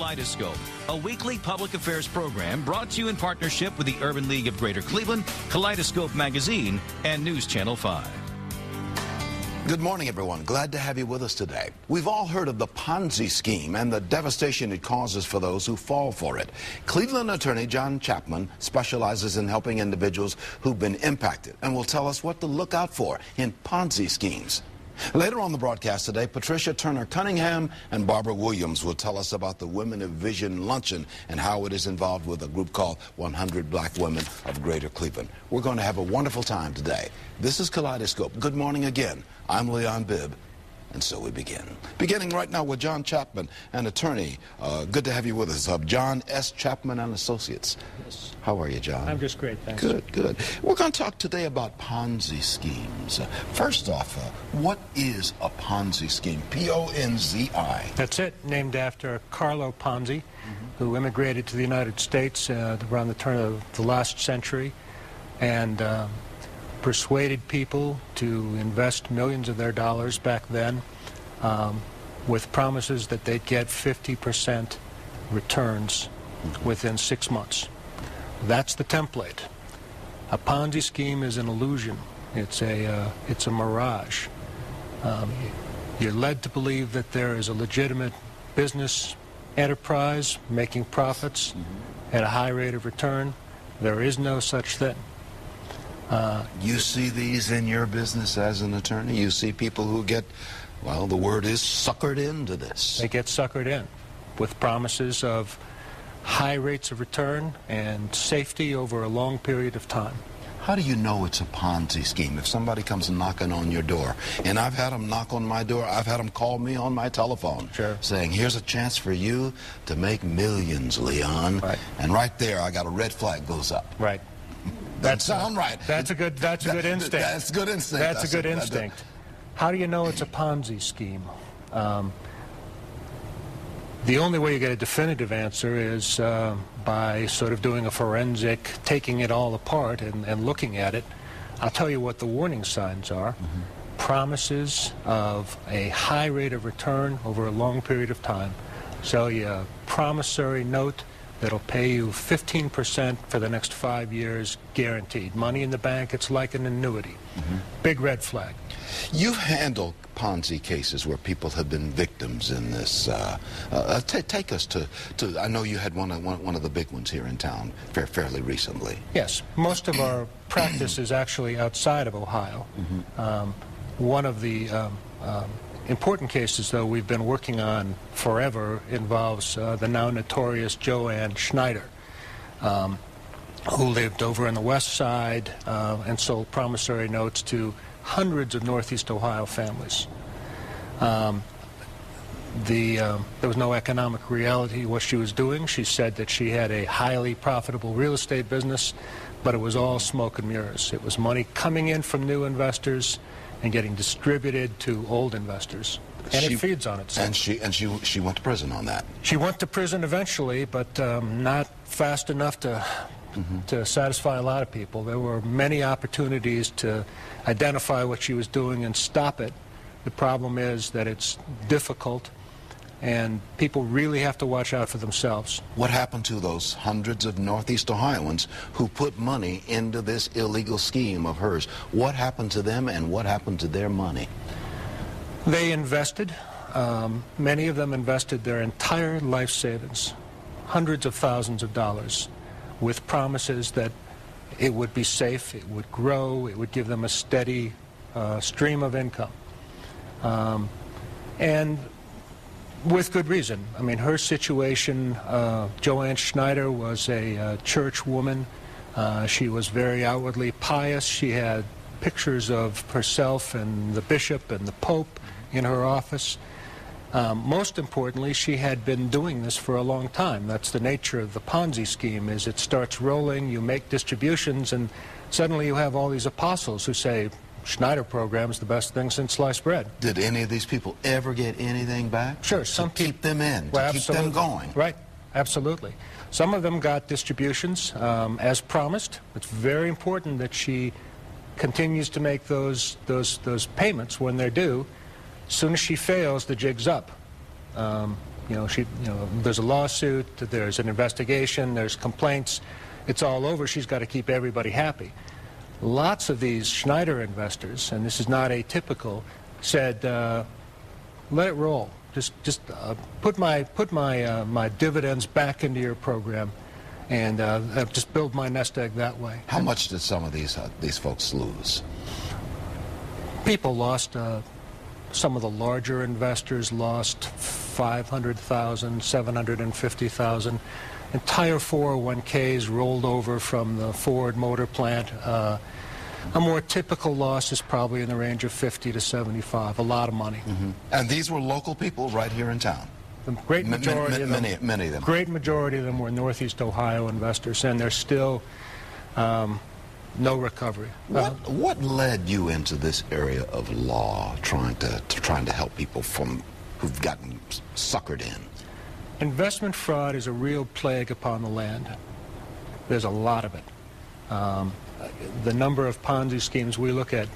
Kaleidoscope, a weekly public affairs program brought to you in partnership with the Urban League of Greater Cleveland, Kaleidoscope Magazine, and News Channel 5. Good morning, everyone. Glad to have you with us today. We've all heard of the Ponzi scheme and the devastation it causes for those who fall for it. Cleveland attorney John Chapman specializes in helping individuals who've been impacted and will tell us what to look out for in Ponzi schemes. Later on the broadcast today, Patricia Turner-Cunningham and Barbara Williams will tell us about the Women of Vision Luncheon and how it is involved with a group called 100 Black Women of Greater Cleveland. We're going to have a wonderful time today. This is Kaleidoscope. Good morning again. I'm Leon Bibb. And so we begin. Beginning right now with John Chapman, an attorney. Good to have you with us. John S. Chapman and Associates. Yes. How are you, John? I'm just great, thanks. Good, good. We're going to talk today about Ponzi schemes. First off, what is a Ponzi scheme? P-O-N-Z-I. That's it, named after Carlo Ponzi, who immigrated to the United States around the turn of the last century and persuaded people to invest millions of their dollars back then with promises that they'd get 50% returns within 6 months. That's the template. A Ponzi scheme is an illusion. It's a mirage. You're led to believe that there is a legitimate business enterprise making profits at a high rate of return. There is no such thing. You see these in your business as an attorney? You see people who get, well, the word is suckered into this. They get suckered in with promises of high rates of return and safety over a long period of time. How do you know it's a Ponzi scheme? If somebody comes knocking on your door, and I've had them knock on my door, I've had them call me on my telephone, saying, here's a chance for you to make millions, Leon. Right. And right there, I got a red flag goes up. Right. That sound right. That's a good instinct. That's good instinct. That's a good instinct. How do you know it's a Ponzi scheme? The only way you get a definitive answer is by sort of doing a forensic, taking it all apart and looking at it. I'll tell you what the warning signs are. Promises of a high rate of return over a long period of time. Sell you a promissory note that'll pay you 15% for the next 5 years, guaranteed. Money in the bank, it's like an annuity. Big red flag. You've handled Ponzi cases where people have been victims in this. Take us to, I know you had one of the big ones here in town fairly recently. Yes, most of our practice is actually outside of Ohio. One of the important cases, though, we've been working on forever involves the now notorious Joanne Schneider, who lived over on the west side and sold promissory notes to hundreds of Northeast Ohio families. There was no economic reality to what she was doing. She said that she had a highly profitable real estate business, but it was all smoke and mirrors. It was money coming in from new investors and getting distributed to old investors. And it feeds on itself. And she went to prison on that. She went to prison eventually, but not fast enough to satisfy a lot of people. There were many opportunities to identify what she was doing and stop it. The problem is that it's difficult, and people really have to watch out for themselves. What happened to those hundreds of Northeast Ohioans who put money into this illegal scheme of hers? What happened to them, and what happened to their money? They invested. Many of them invested their entire life savings, hundreds of thousands of dollars, with promises that it would be safe, it would grow, it would give them a steady stream of income. And with good reason. I mean, her situation, Joanne Schneider was a church woman. She was very outwardly pious. She had pictures of herself and the bishop and the pope in her office. Most importantly, she had been doing this for a long time. That's the nature of the Ponzi scheme, is it starts rolling, you make distributions, and suddenly you have all these apostles who say, Schneider program's the best thing since sliced bread. Did any of these people ever get anything back? Sure. Some people keep them in, to keep them going. Right, absolutely. Some of them got distributions as promised. It's very important that she continues to make those payments when they're due. As soon as she fails, the jig's up. there's a lawsuit, there's an investigation, there's complaints, it's all over. She's got to keep everybody happy. Lots of these Schneider investors, and this is not atypical, said, let it roll. Just put my dividends back into your program, and just build my nest egg that way. How much did some of these folks lose? People lost. Some of the larger investors lost $500,000, $750,000. Entire 401ks rolled over from the Ford Motor Plant. A more typical loss is probably in the range of 50 to 75. A lot of money. Mm-hmm. And these were local people right here in town. The great majority of them, many of them. Great majority of them were Northeast Ohio investors, and there's still no recovery. What led you into this area of law, trying to help people who've gotten suckered in? Investment fraud is a real plague upon the land. There's a lot of it. The number of Ponzi schemes, we look at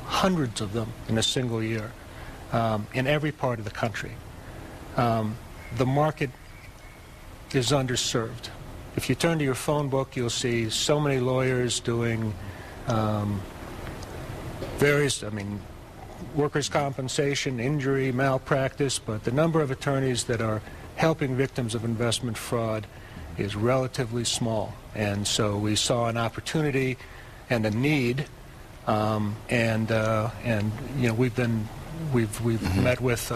hundreds of them in a single year in every part of the country. The market is underserved. If you turn to your phone book, you'll see so many lawyers doing workers' compensation, injury, malpractice, but the number of attorneys that are helping victims of investment fraud is relatively small. And so we saw an opportunity and a need, we've met with.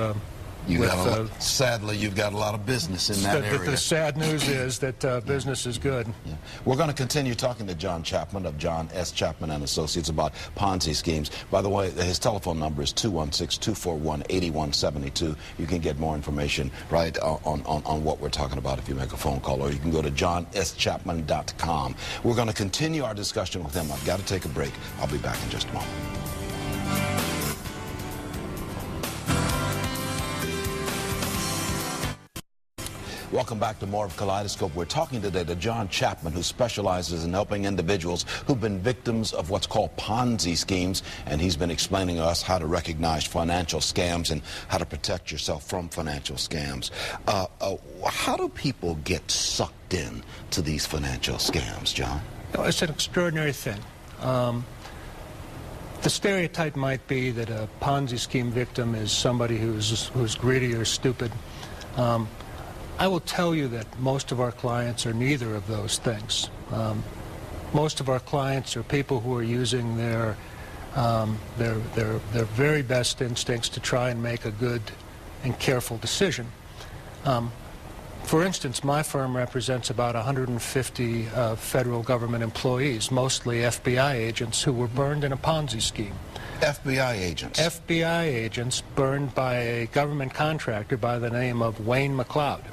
Sadly, you've got a lot of business in that area. The sad news is that business is good. Yeah. We're going to continue talking to John Chapman of John S. Chapman and Associates about Ponzi schemes. By the way, his telephone number is 216-241-8172. You can get more information right on what we're talking about if you make a phone call, or you can go to johnschapman.com. We're going to continue our discussion with him. I've got to take a break. I'll be back in just a moment. Welcome back to more of Kaleidoscope. We're talking today to John Chapman, who specializes in helping individuals who've been victims of what's called Ponzi schemes, and he's been explaining to us how to recognize financial scams and how to protect yourself from financial scams. How do people get sucked in to these financial scams, John? It's an extraordinary thing. The stereotype might be that a Ponzi scheme victim is somebody who's greedy or stupid. I will tell you that most of our clients are neither of those things. Most of our clients are people who are using their very best instincts to try and make a good and careful decision. For instance, my firm represents about 150 federal government employees, mostly FBI agents who were burned in a Ponzi scheme. FBI agents? FBI agents burned by a government contractor by the name of Wayne McLeod.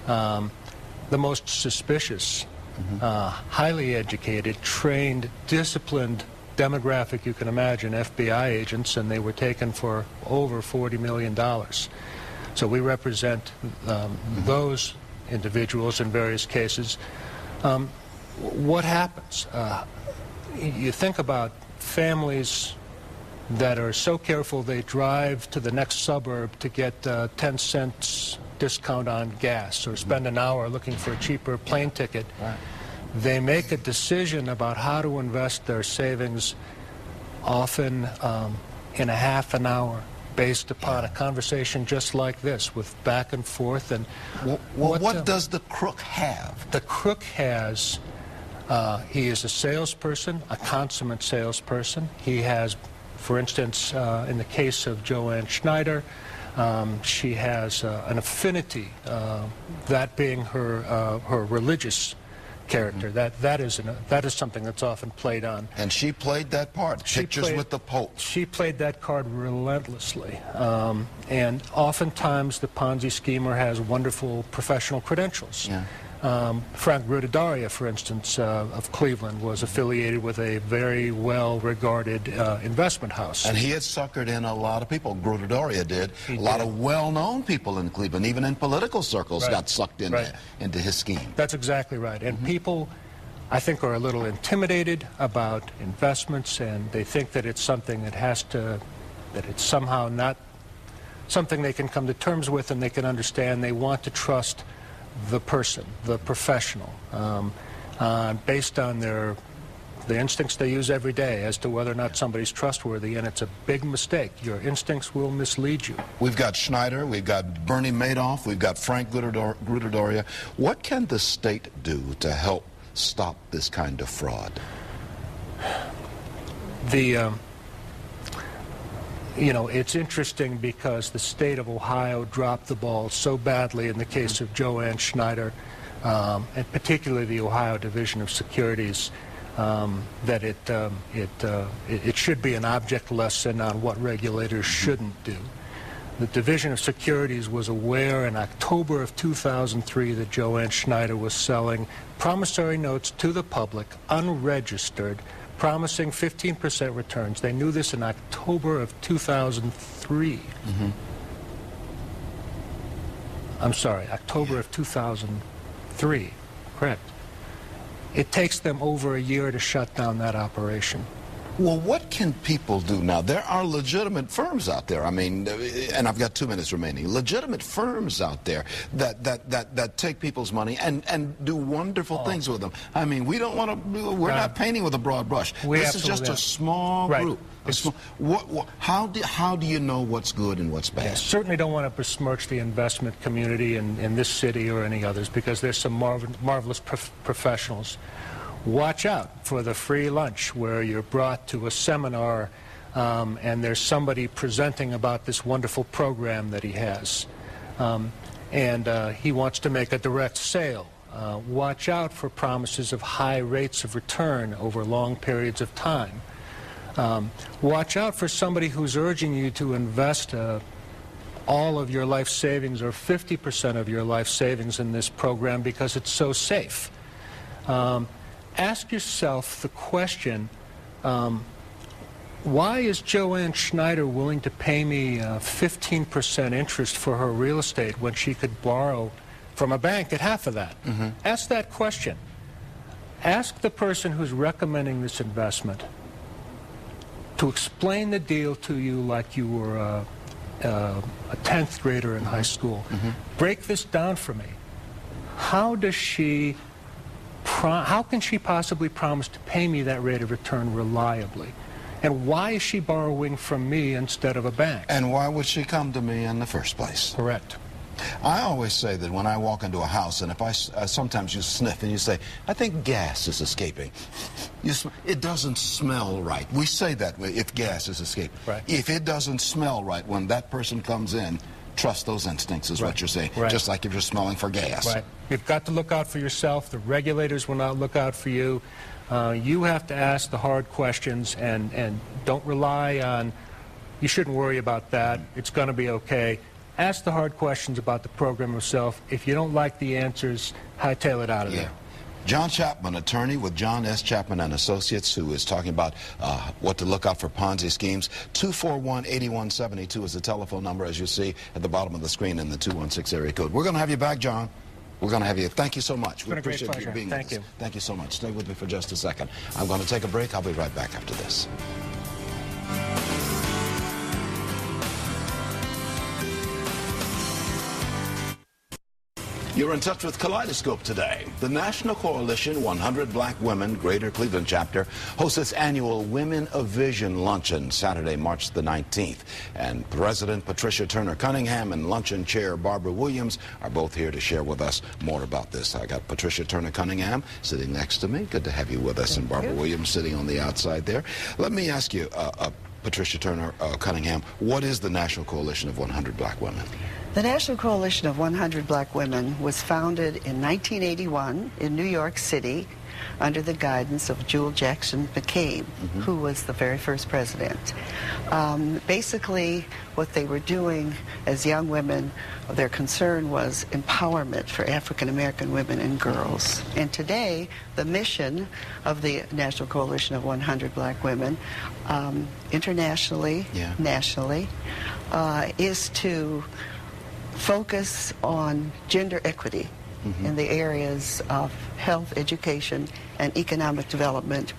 The most suspicious, highly educated, trained, disciplined demographic you can imagine, FBI agents, and they were taken for over $40 million. So we represent those individuals in various cases. What happens? You think about families that are so careful they drive to the next suburb to get 10 cents discount on gas, or spend an hour looking for a cheaper plane ticket. Right. They make a decision about how to invest their savings, often in a half an hour, based upon a conversation just like this, with back and forth. And what does the crook have? The crook has, he is a salesperson, a consummate salesperson. He has, for instance, in the case of Joanne Schneider, she has an affinity, that being her religious character. That is something that's often played on. And she played that part. Pictures with the Pope. She played that card relentlessly. And oftentimes the Ponzi schemer has wonderful professional credentials. Yeah. Frank Gruttadaria, for instance, of Cleveland, was affiliated with a very well-regarded investment house. And he had suckered in a lot of people. Gruttadaria did. A lot of well-known people in Cleveland, even in political circles, got sucked into his scheme. That's exactly right. And people, I think, are a little intimidated about investments, and they think that it's something that it's somehow not something they can come to terms with and they can understand. They want to trust the person, the professional, based on the instincts they use every day as to whether or not somebody's trustworthy, and it's a big mistake. Your instincts will mislead you. We've got Schneider, we've got Bernie Madoff, we've got Frank Grutterdorfer. What can the state do to help stop this kind of fraud? You know, it's interesting because the state of Ohio dropped the ball so badly in the case of Joanne Schneider, and particularly the Ohio Division of Securities, that it should be an object lesson on what regulators shouldn't do. The Division of Securities was aware in October of 2003 that Joanne Schneider was selling promissory notes to the public, unregistered, promising 15% returns. They knew this in October of 2003. I'm sorry, October of 2003, correct. It takes them over a year to shut down that operation. Well, what can people do now? There are legitimate firms out there. I mean, and I've got 2 minutes remaining. Legitimate firms out there that take people's money and do wonderful things with them. I mean, we don't want to. We're not painting with a broad brush. This is just a small group. How do you know what's good and what's bad? I certainly don't want to besmirch the investment community in this city or any others, because there's some marvelous professionals. Watch out for the free lunch where you're brought to a seminar and there's somebody presenting about this wonderful program that he has. And he wants to make a direct sale. Watch out for promises of high rates of return over long periods of time. Watch out for somebody who's urging you to invest all of your life savings or 50% of your life savings in this program because it's so safe. Ask yourself the question, why is Joanne Schneider willing to pay me 15% interest for her real estate when she could borrow from a bank at half of that? Ask that question. Ask the person who's recommending this investment to explain the deal to you like you were a 10th grader in high school. Break this down for me. How does she... How can she possibly promise to pay me that rate of return reliably? And why is she borrowing from me instead of a bank? And why would she come to me in the first place? Correct. I always say that when I walk into a house, and if sometimes you sniff and you say, I think gas is escaping. It doesn't smell right. We say that if gas is escaping. Right. If it doesn't smell right when that person comes in, trust those instincts is what you're saying. Just like if you're smelling for gas. Right. You've got to look out for yourself. The regulators will not look out for you. You have to ask the hard questions and don't rely on, you shouldn't worry about that. It's going to be okay. Ask the hard questions about the program itself. If you don't like the answers, hightail it out of there. John Chapman, attorney with John S. Chapman and Associates, who is talking about what to look out for Ponzi schemes. 241-8172 is the telephone number, as you see at the bottom of the screen in the 216 area code. We're going to have you back, John. We're going to have you. Thank you so much. We appreciate you being with us. Thank you so much. Stay with me for just a second. I'm going to take a break. I'll be right back after this. You're in touch with Kaleidoscope today. The National Coalition 100 Black Women Greater Cleveland Chapter hosts its annual Women of Vision Luncheon Saturday, March the 19th. And President Patricia Turner Cunningham and Luncheon Chair Barbara Williams are both here to share with us more about this. I got Patricia Turner Cunningham sitting next to me. Good to have you with us. And Barbara Williams sitting on the outside there. Let me ask you, Patricia Turner Cunningham, what is the National Coalition of 100 Black Women? The National Coalition of 100 Black Women was founded in 1981 in New York City under the guidance of Jewel Jackson McCabe, who was the very first president. Basically, what they were doing as young women, their concern was empowerment for African American women and girls. And today, the mission of the National Coalition of 100 Black Women, internationally, nationally, is to focus on gender equity in the areas of health, education, and economic development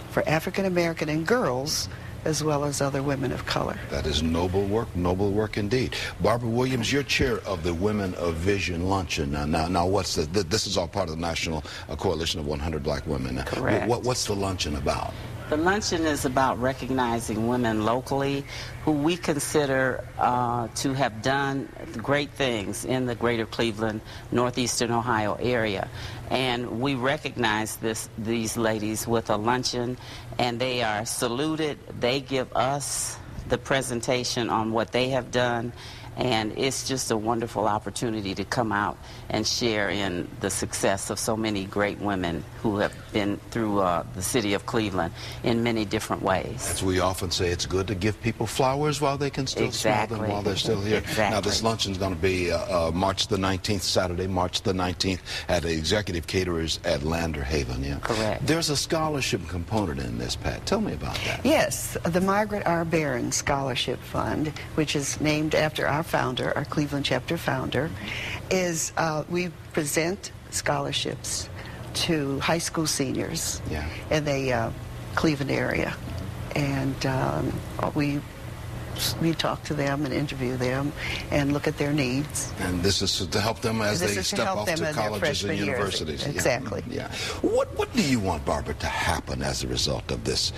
for African American and girls as well as other women of color. That is noble work indeed. Barbara Williams, you're chair of the Women of Vision Luncheon. Now what's this is all part of the National Coalition of 100 Black Women. Correct. What's the luncheon about? The luncheon is about recognizing women locally who we consider to have done great things in the greater Cleveland, northeastern Ohio area. And we recognize these ladies with a luncheon, and they are saluted. They give us the presentation on what they have done, and it's just a wonderful opportunity to come out and share in the success of so many great women who have been through the city of Cleveland in many different ways. As we often say, it's good to give people flowers while they can still smell them while they're still here. Exactly. Now, this luncheon is going to be March the 19th, Saturday, March the 19th, at the Executive Caterers at Lander Haven. Yeah? Correct. There's a scholarship component in this, Pat. Tell me about that. Yes, the Margaret R. Barron Scholarship Fund, which is named after our founder, our Cleveland chapter founder, is we present scholarships to high school seniors in the Cleveland area, and we talk to them and interview them and look at their needs. And this is to help them as they step off to colleges and universities. Exactly. Yeah. What do you want, Barbara, to happen as a result of this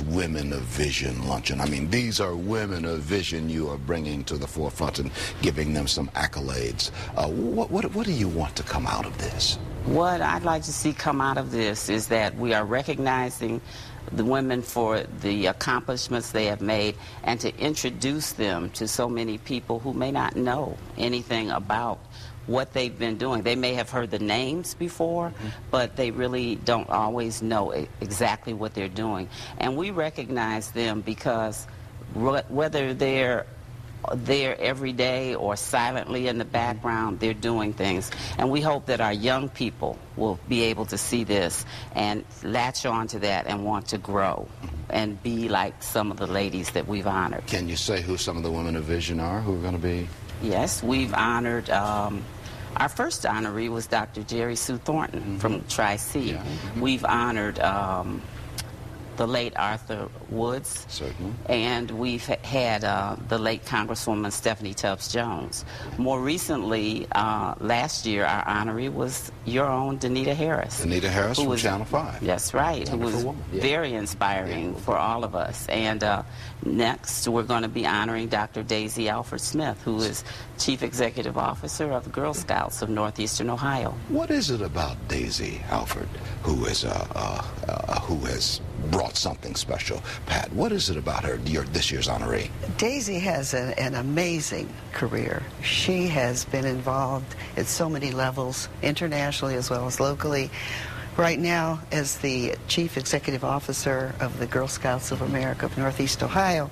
Women of Vision luncheon? I mean, these are women of vision you are bringing to the forefront and giving them some accolades. What do you want to come out of this? What I'd like to see come out of this is that we are recognizing the women for the accomplishments they have made, and to introduce them to so many people who may not know anything about what they've been doing. They may have heard the names before, but they really don't always know exactly what they're doing. And we recognize them because whether they're there every day or silently in the background, they're doing things. And we hope that our young people will be able to see this and latch on to that and want to grow and be like some of the ladies that we've honored. Can you say who some of the women of vision are who are going to be? Yes, we've honored, our first honoree was Dr. Jerry Sue Thornton from Tri-C. We've honored the late Arthur Woods. Certainly. And we've had the late Congresswoman Stephanie Tubbs Jones. More recently, last year, our honoree was your own Danita Harris. Danita Harris from Channel 5. That's right. Who was woman. very inspiring for all of us. And next, we're going to be honoring Dr. Daisy Alford Smith, who is Chief Executive Officer of the Girl Scouts of Northeastern Ohio. What is it about Daisy Alford who has brought something special? Pat, what is it about her, this year's honoree? Daisy has an amazing career. She has been involved at so many levels, internationally as well as locally. Right now, as the Chief Executive Officer of the Girl Scouts of America of Northeast Ohio,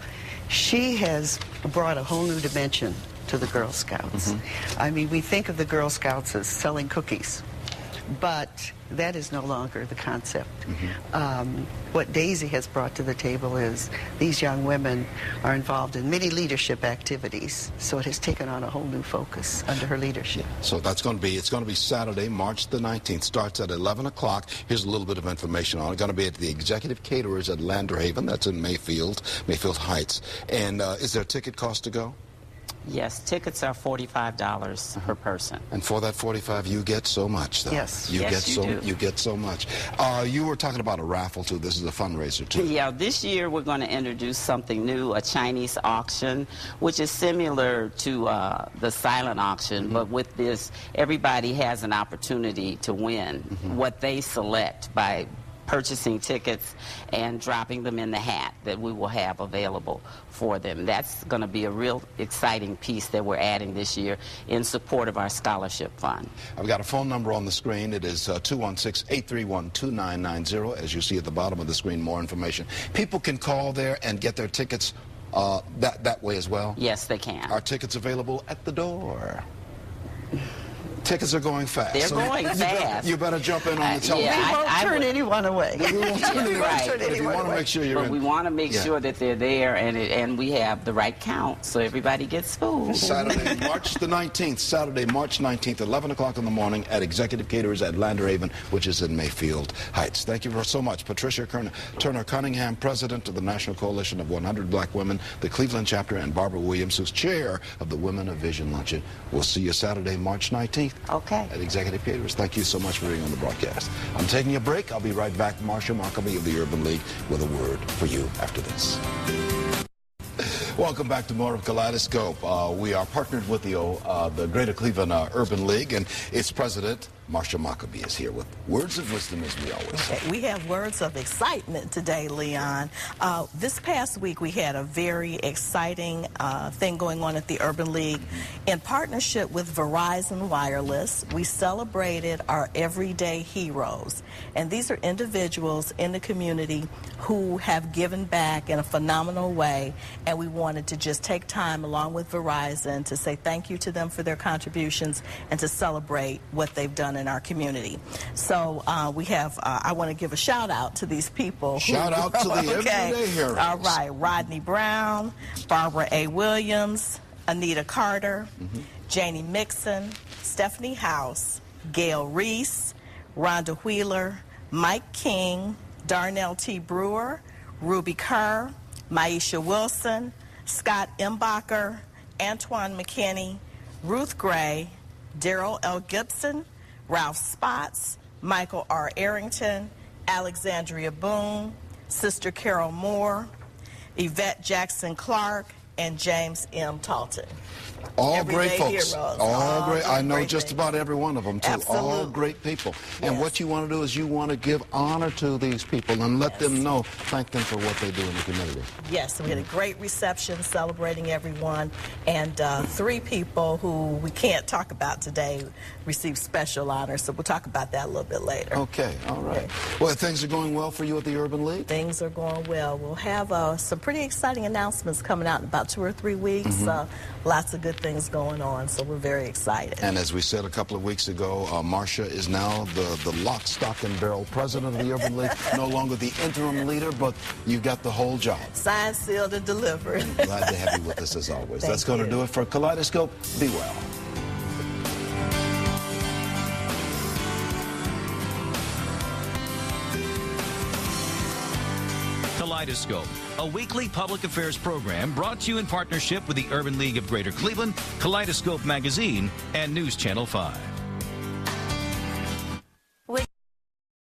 she has brought a whole new dimension to the Girl Scouts. I mean, we think of the Girl Scouts as selling cookies, but that is no longer the concept. What Daisy has brought to the table is these young women are involved in many leadership activities, so it has taken on a whole new focus under her leadership. So it's going to be Saturday, March the 19th. Starts at 11 o'clock. Here's a little bit of information on it. It's going to be at the Executive Caterers at Lander Haven. That's in Mayfield Heights. And is there a ticket cost to go? Yes, tickets are $45 per person. And for that $45, you get so much, though. Yes. You do. get so much. You were talking about a raffle, too. This is a fundraiser, too. Yeah, this year we're going to introduce something new, a Chinese auction, which is similar to the silent auction, but with this, everybody has an opportunity to win what they select by purchasing tickets and dropping them in the hat that we will have available for them. That's going to be a real exciting piece that we're adding this year in support of our scholarship fund. I've got a phone number on the screen. It is 216-831-2990. As you see at the bottom of the screen, more information. People can call there and get their tickets that way as well? Yes, they can. Are tickets available at the door? Tickets are going fast. They're going fast. You better jump in on the telephone. yeah, We won't turn anyone away. We won't turn anyone Right. away. But you want to make sure you're But in. we want to make sure that they're there and we have the right count so everybody gets food. Saturday, March the 19th, Saturday, March 19th, 11 o'clock in the morning at Executive Caterers at Lander Haven, which is in Mayfield Heights. Thank you so much. Patricia Turner Cunningham, President of the National Coalition of 100 Black Women, the Cleveland chapter, and Barbara Williams, who's chair of the Women of Vision Luncheon. We'll see you Saturday, March 19th Okay. at Executive Caterers. Thank you so much for being on the broadcast. I'm taking a break. I'll be right back. Marsha Maccabee of the Urban League with a word for you after this. Welcome back to more of Kaleidoscope. We are partnered with the Greater Cleveland Urban League, and its president, Marsha Maccabee, is here with words of wisdom, as we always say. We have words of excitement today, Leon. This past week, we had a very exciting thing going on at the Urban League. In partnership with Verizon Wireless, we celebrated our everyday heroes. And these are individuals in the community who have given back in a phenomenal way. And we wanted to just take time, along with Verizon, to say thank you to them for their contributions and to celebrate what they've done in our community. So we have, I want to give a shout out to these people. Shout out to the everyday heroes. All right, Rodney Brown, Barbara A. Williams, Anita Carter, Janie Mixon, Stephanie House, Gail Reese, Rhonda Wheeler, Mike King, Darnell T. Brewer, Ruby Kerr, Maisha Wilson, Scott Imbacher, Antoine McKinney, Ruth Gray, Daryl L. Gibson, Ralph Spots, Michael R. Arrington, Alexandria Boone, Sister Carol Moore, Yvette Jackson Clark, and James M. Talton. All Everyday great folks. heroes. All great. I know great just things. about every one of them, too. All Absolutely. great people. And Yes. what you want to do is you want to give honor to these people and let them know, thank them for what they do in the community. Yes, we had a great reception celebrating everyone, and 3 people who we can't talk about today received special honors, so we'll talk about that a little bit later. Okay, all right. Well, things are going well for you at the Urban League? Things are going well. We'll have some pretty exciting announcements coming out in about 2 or 3 weeks. Lots of good things going on, so we're very excited. And as we said a couple of weeks ago, Marsha is now the lock, stock, and barrel president of the Urban League. No longer the interim leader, but you got the whole job. Signed, sealed, and delivered. Glad to have you with us as always. Thank That's going to you. do it for Kaleidoscope. Be well. Kaleidoscope, a weekly public affairs program brought to you in partnership with the Urban League of Greater Cleveland, Kaleidoscope Magazine, and News Channel 5.